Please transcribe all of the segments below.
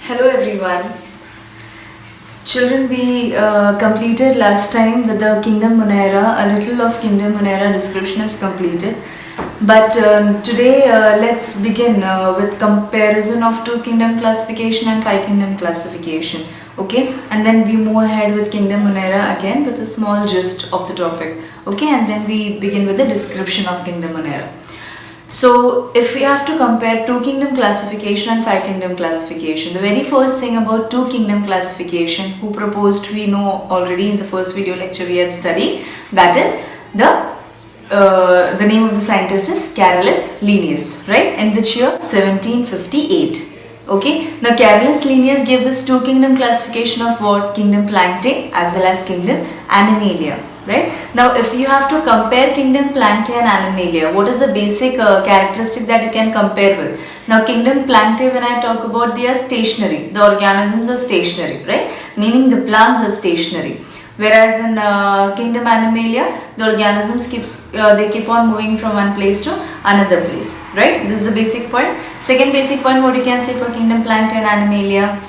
Hello everyone. Children, we completed last time with the Kingdom Monera. A little of Kingdom Monera description is completed. But today let's begin with comparison of 2 kingdom classification and 5 kingdom classification. Okay, and then we move ahead with Kingdom Monera again with a small gist of the topic. Okay, and then we begin with the description of Kingdom Monera. So if we have to compare 2 kingdom classification and 5 kingdom classification, the very first thing about 2 kingdom classification, who proposed, we know already in the first video lecture we had studied, that is the name of the scientist is Carolus Linnaeus, right, in which year? 1758. Okay, now Carolus Linnaeus gave this 2 kingdom classification of what? Kingdom Plantae as well as Kingdom Animalia. Right? Now if you have to compare Kingdom Plantae and Animalia, what is the basic characteristic that you can compare with? Now Kingdom Plantae, when I talk about, they are stationary, the organisms are stationary, right? Meaning the plants are stationary. Whereas in Kingdom Animalia, the organisms keep on moving from one place to another place, right? This is the basic point. Second basic point, what you can say for Kingdom Plantae and Animalia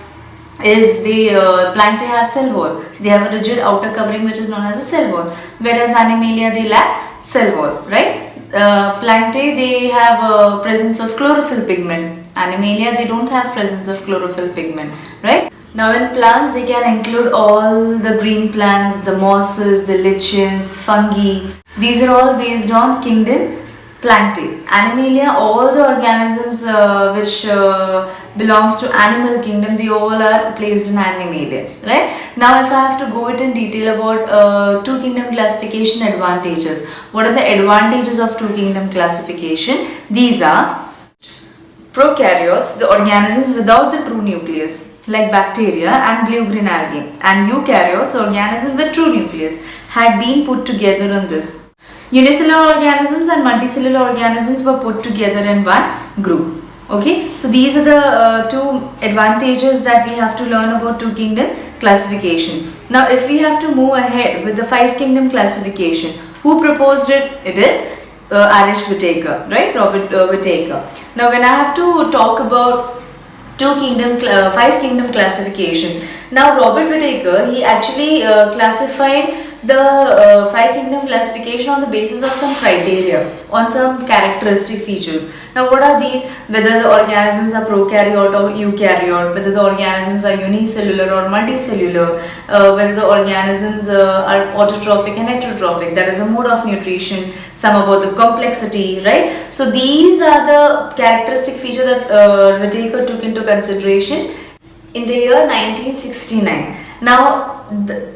is the Plantae have cell wall. They have a rigid outer covering which is known as a cell wall, whereas Animalia they lack cell wall, right? Plantae they have a presence of chlorophyll pigment. Animalia they don't have presence of chlorophyll pigment, right? Now in plants they can include all the green plants, the mosses, the lichens, fungi. These are all based on Kingdom Plantae. Animalia, all the organisms which belongs to animal kingdom, they all are placed in Animalia, right? Now if I have to go it in detail about 2 kingdom classification advantages. What are the advantages of 2 kingdom classification? These are prokaryotes, the organisms without the true nucleus, like bacteria and blue-green algae, and eukaryotes, organisms with true nucleus, had been put together in this. Unicellular organisms and multicellular organisms were put together in one group. Okay, so these are the 2 advantages that we have to learn about 2 kingdom classification. Now if we have to move ahead with the 5 kingdom classification, who proposed it? It is Irish Whittaker, right? Robert Whittaker. Now when I have to talk about 5 kingdom classification, now Robert Whittaker, he actually classified the 5 kingdom classification on the basis of some criteria, on some characteristic features. Now what are these? Whether the organisms are prokaryote or eukaryote, whether the organisms are unicellular or multicellular, whether the organisms are autotrophic and heterotrophic, that is a mode of nutrition, some about the complexity, right? So these are the characteristic features that Whittaker took into consideration in the year 1969. Now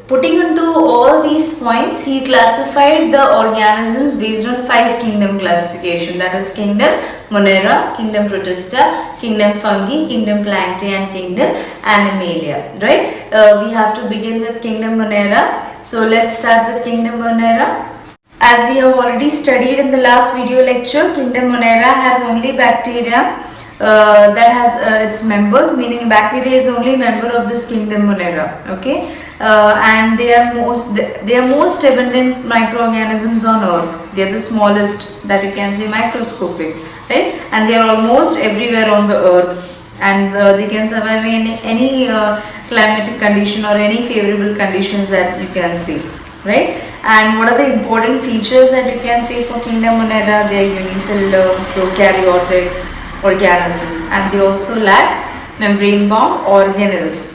putting into all these points, he classified the organisms based on 5 kingdom classification, that is Kingdom Monera, Kingdom Protista, Kingdom Fungi, Kingdom Plantae and Kingdom Animalia, right? We have to begin with Kingdom Monera. So let's start with Kingdom Monera. As we have already studied in the last video lecture, Kingdom Monera has only bacteria that has its members, meaning bacteria is only member of this Kingdom Monera. Okay, and they are most abundant microorganisms on earth. They are the smallest, that you can say microscopic, right? And they are almost everywhere on the earth, and they can survive in any climatic condition or any favorable conditions that you can see, right? And what are the important features that you can say for Kingdom Monera? They are unicellular, prokaryotic organisms, and they also lack membrane bound organelles.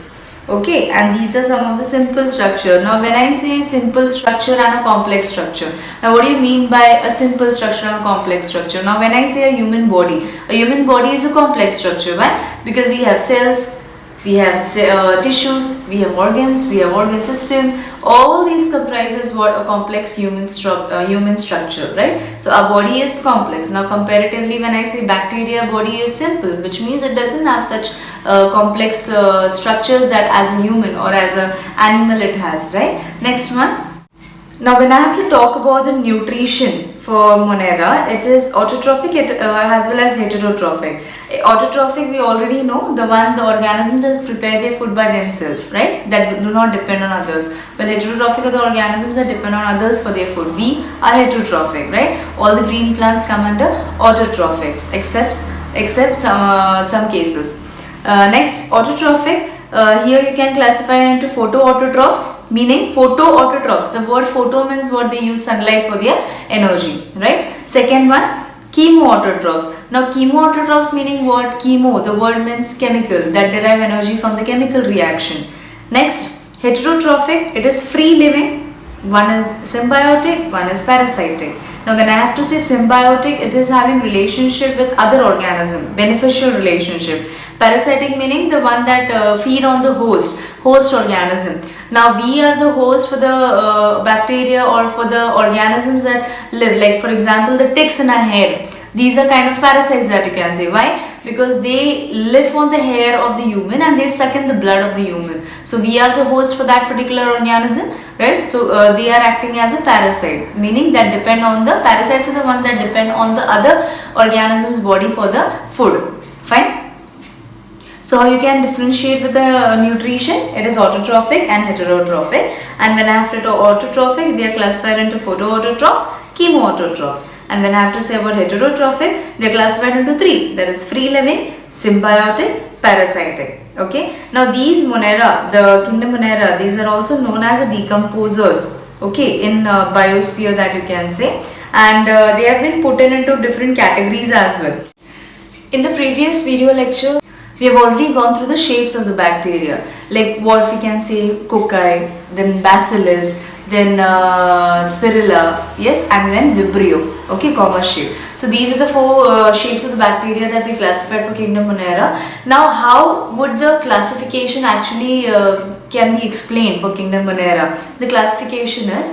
Okay, and these are some of the simple structure. Now when I say simple structure and a complex structure, now what do you mean by a simple structure and a complex structure? Now when I say a human body is a complex structure. Why? Because we have cells, we have tissues, we have organs, we have organ system. All these comprises what? A complex human structure, right? So our body is complex. Now comparatively, when I say bacteria body is simple, which means it doesn't have such complex structures that as a human or as an animal it has, right? Next one. Now when I have to talk about the nutrition for Monera, it is autotrophic as well as heterotrophic. Autotrophic, we already know, the organisms that prepare their food by themselves, right? That do not depend on others. Well, heterotrophic are the organisms that depend on others for their food. We are heterotrophic, right? All the green plants come under autotrophic, except some cases. Next, autotrophic. Here you can classify into photoautotrophs, meaning photoautotrophs. The word photo means what they use sunlight for their energy, right? Second one, chemoautotrophs. Now chemoautotrophs meaning what? Chemo, the word means chemical that derive energy from the chemical reaction. Next, heterotrophic, it is free living. One is symbiotic, one is parasitic. Now when I have to say symbiotic, it is having relationship with other organism, beneficial relationship. Parasitic meaning the one that feed on the host organism. Now we are the host for the bacteria or for the organisms that live, like for example the ticks in our hair. These are kind of parasites that you can say. Why? Because they live on the hair of the human and they suck in the blood of the human. So we are the host for that particular organism, right? So they are acting as a parasite, meaning that depend on the parasites are the one that depend on the other organism's body for the food. Fine. So how you can differentiate with the nutrition? It is autotrophic and heterotrophic. And when I have to autotrophic, they are classified into photoautotrophs, chemoautotrophs. And when I have to say about heterotrophic, they are classified into three. That is free living, symbiotic, parasitic. Okay. Now these Monera, the kingdom Monera, these are also known as decomposers. Okay, in biosphere that you can say. And they have been put into different categories as well. In the previous video lecture, we have already gone through the shapes of the bacteria, like what we can say cocci, then bacillus, then spirilla, yes, and then vibrio, okay, comma shape. So these are the four shapes of the bacteria that we classified for kingdom Monera. Now how would the classification actually can be explained for kingdom Monera? The classification is,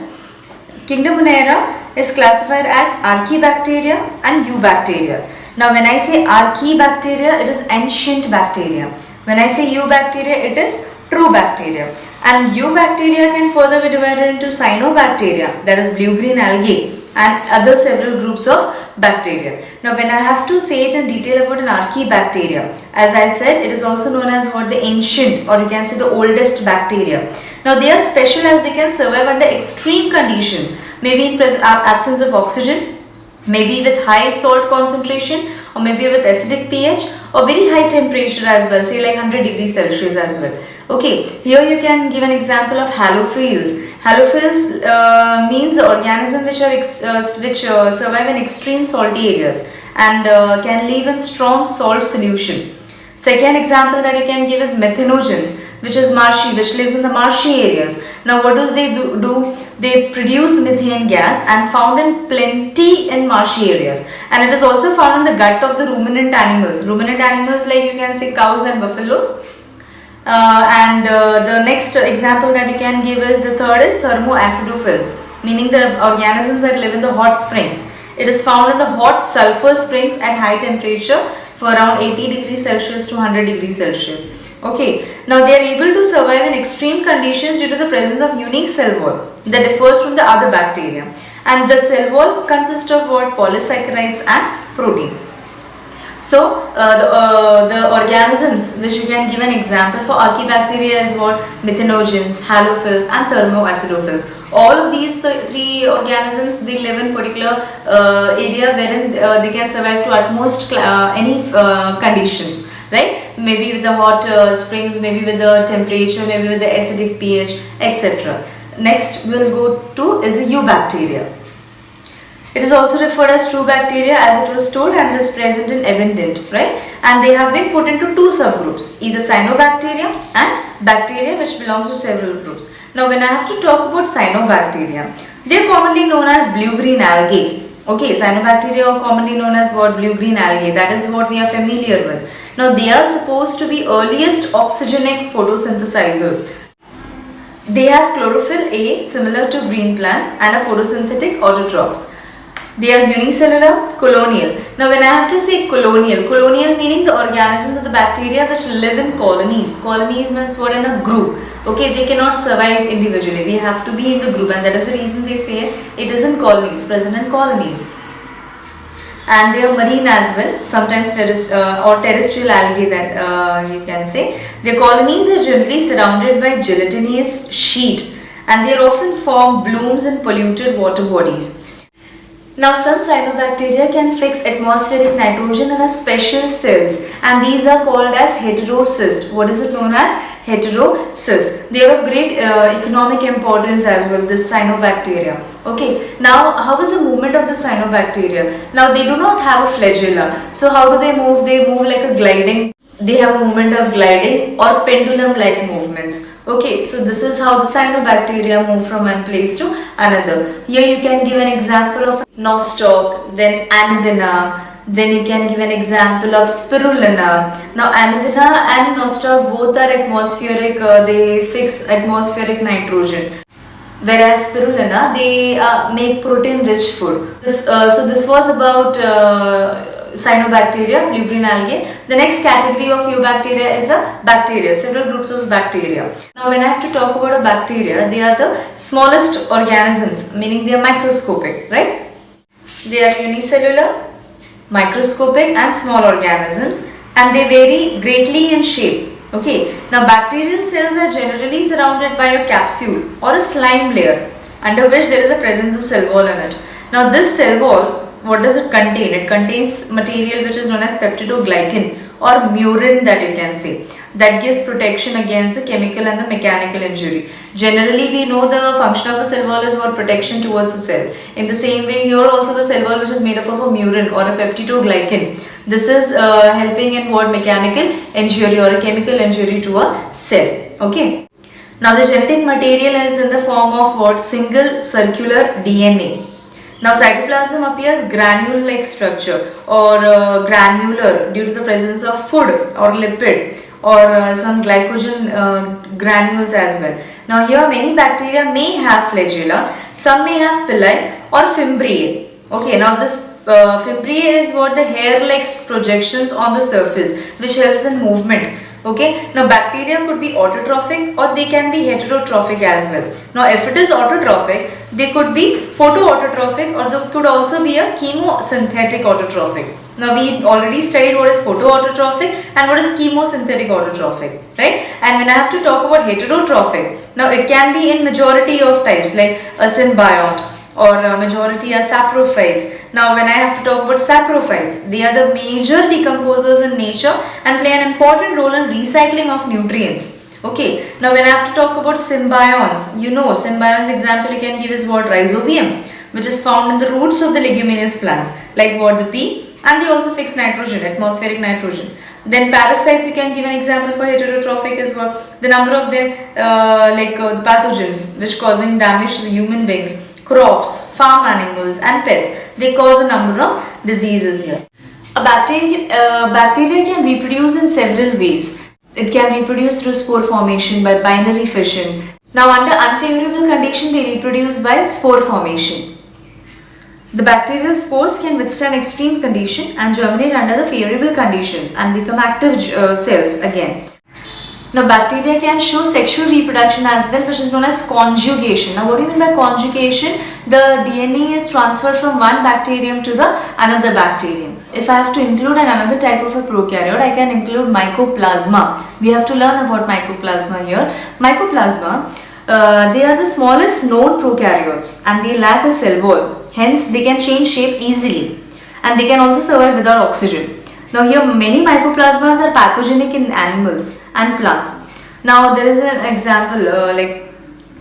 kingdom Monera is classified as archaebacteria and eubacteria. Now when I say archaebacteria, it is ancient bacteria. When I say eubacteria, it is true bacteria. And eubacteria can further be divided into cyanobacteria, that is blue-green algae, and other several groups of bacteria. Now when I have to say it in detail about an archaebacteria, as I said, it is also known as what, the ancient, or you can say the oldest bacteria. Now they are special as they can survive under extreme conditions, maybe in absence of oxygen, maybe with high salt concentration, or maybe with acidic pH, or very high temperature as well, say like 100 degrees Celsius as well. Okay, here you can give an example of halophils. Halophils means the organism which survive in extreme salty areas and can live in strong salt solution. Second example that you can give is methanogens, which is marshy, which lives in the marshy areas. Now what do they do? They produce methane gas and found in plenty in marshy areas, and it is also found in the gut of the ruminant animals. Ruminant animals like you can say cows and buffaloes. The next example that you can give is, the third is thermoacidophils, meaning the organisms that live in the hot springs. It is found in the hot sulfur springs at high temperature for around 80 degrees Celsius to 100 degrees Celsius. Okay, now they are able to survive in extreme conditions due to the presence of unique cell wall that differs from the other bacteria. And the cell wall consists of what? Polysaccharides and protein. So the organisms which you can give an example for archaebacteria is what? Methanogens, halophils and thermoacidophils. All of these three organisms, they live in particular area wherein they can survive to utmost any conditions, right? Maybe with the hot springs, maybe with the temperature, maybe with the acidic pH, etc. Next we'll go to is the eubacteria. It is also referred as true bacteria as it was told and is present in abundant, right? And they have been put into two subgroups, either cyanobacteria and bacteria, which belongs to several groups. Now when I have to talk about cyanobacteria, they are commonly known as blue-green algae. Okay, cyanobacteria are commonly known as what? Blue-green algae. That is what we are familiar with. Now they are supposed to be earliest oxygenic photosynthesizers. They have chlorophyll A similar to green plants and are photosynthetic autotrophs. They are unicellular, colonial. Now when I have to say colonial meaning the organisms of the bacteria which live in colonies. Colonies means what? In a group. Okay, they cannot survive individually. They have to be in the group, and that is the reason they say it is in colonies, present in colonies. And they are marine as well, sometimes terrestrial algae that you can say. Their colonies are generally surrounded by gelatinous sheet, and they often form blooms in polluted water bodies. Now some cyanobacteria can fix atmospheric nitrogen in a special cells, and these are called as heterocyst. What is it known as? Heterocyst. They are of great economic importance as well, this cyanobacteria. Okay, now how is the movement of the cyanobacteria? Now they do not have a flagella. So how do they move? They move like a gliding. They have a movement of gliding or pendulum like movements. Okay, so this is how the cyanobacteria move from one place to another. Here you can give an example of nostoc, then Anabaena, then you can give an example of spirulina. Now Anabaena and nostoc both are atmospheric, they fix atmospheric nitrogen. Whereas spirulina, they make protein rich food. So this was about cyanobacteria, blue-green algae. The next category of eubacteria is the bacteria, several groups of bacteria. Now when I have to talk about a bacteria, they are the smallest organisms, meaning they are microscopic, right? They are unicellular, microscopic and small organisms, and they vary greatly in shape. Okay, now bacterial cells are generally surrounded by a capsule or a slime layer under which there is a presence of cell wall in it. Now this cell wall, what does it contain? It contains material which is known as peptidoglycan or murin, that you can say, that gives protection against the chemical and the mechanical injury. Generally we know the function of a cell wall is for protection towards the cell. In the same way here also the cell wall which is made up of a murin or a peptidoglycan. This is helping in what? Mechanical injury or a chemical injury to a cell. Okay. Now the genetic material is in the form of what? Single circular DNA. Now cytoplasm appears granule-like structure or granular due to the presence of food or lipid or some glycogen granules as well. Now here many bacteria may have flagella, some may have pili or fimbriae. Okay, now this fimbriae is what? The hair-like projections on the surface which helps in movement. Okay, now bacteria could be autotrophic or they can be heterotrophic as well. Now if it is autotrophic, they could be photoautotrophic or they could also be a chemosynthetic autotrophic. Now we already studied what is photoautotrophic and what is chemosynthetic autotrophic, right? And when I have to talk about heterotrophic, now it can be in majority of types like a symbiont or a majority are saprophytes. Now when I have to talk about saprophytes, they are the major decomposers in nature and play an important role in recycling of nutrients. Okay, now when I have to talk about symbionts, you know symbionts example you can give is what? Rhizobium, which is found in the roots of the leguminous plants like what? The pea, and they also fix nitrogen, atmospheric nitrogen. Then parasites you can give an example for heterotrophic as well. The number of them the pathogens which causing damage to the human beings, crops, farm animals and pets, they cause a number of diseases here. A bacteria can reproduce in several ways. It can reproduce through spore formation by binary fission. Now under unfavorable condition they reproduce by spore formation. The bacterial spores can withstand extreme condition and germinate under the favorable conditions and become active cells again. Now bacteria can show sexual reproduction as well, which is known as conjugation. Now what do you mean by conjugation? The DNA is transferred from one bacterium to the another bacterium. If I have to include another type of a prokaryote, I can include mycoplasma. We have to learn about mycoplasma here. Mycoplasma, they are the smallest known prokaryotes and they lack a cell wall. Hence they can change shape easily and they can also survive without oxygen. Now here many mycoplasmas are pathogenic in animals and plants. Now there is an example like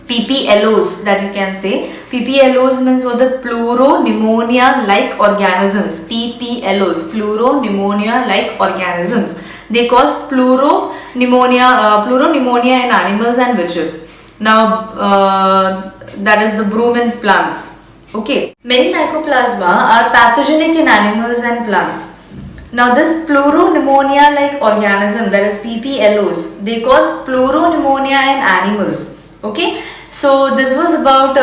PPLOs that you can say. PPLOs means what? The pleuropneumonia-like organisms. PPLOs, pleuropneumonia-like organisms. They cause pleuropneumonia in animals and witches. Now that is the broom in plants. Okay, many mycoplasma are pathogenic in animals and plants. Now this pleuropneumonia-like organism, that is PPLOs, they cause pleuropneumonia in animals. Okay, so this was about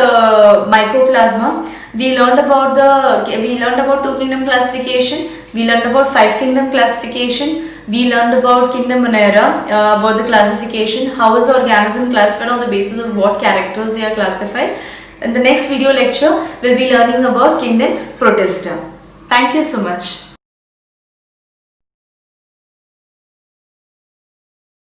mycoplasma. We learned about two kingdom classification. We learned about 5 kingdom classification. We learned about kingdom Monera, about the classification. How is the organism classified on the basis of what characters they are classified. In the next video lecture, we'll be learning about kingdom Protista. Thank you so much.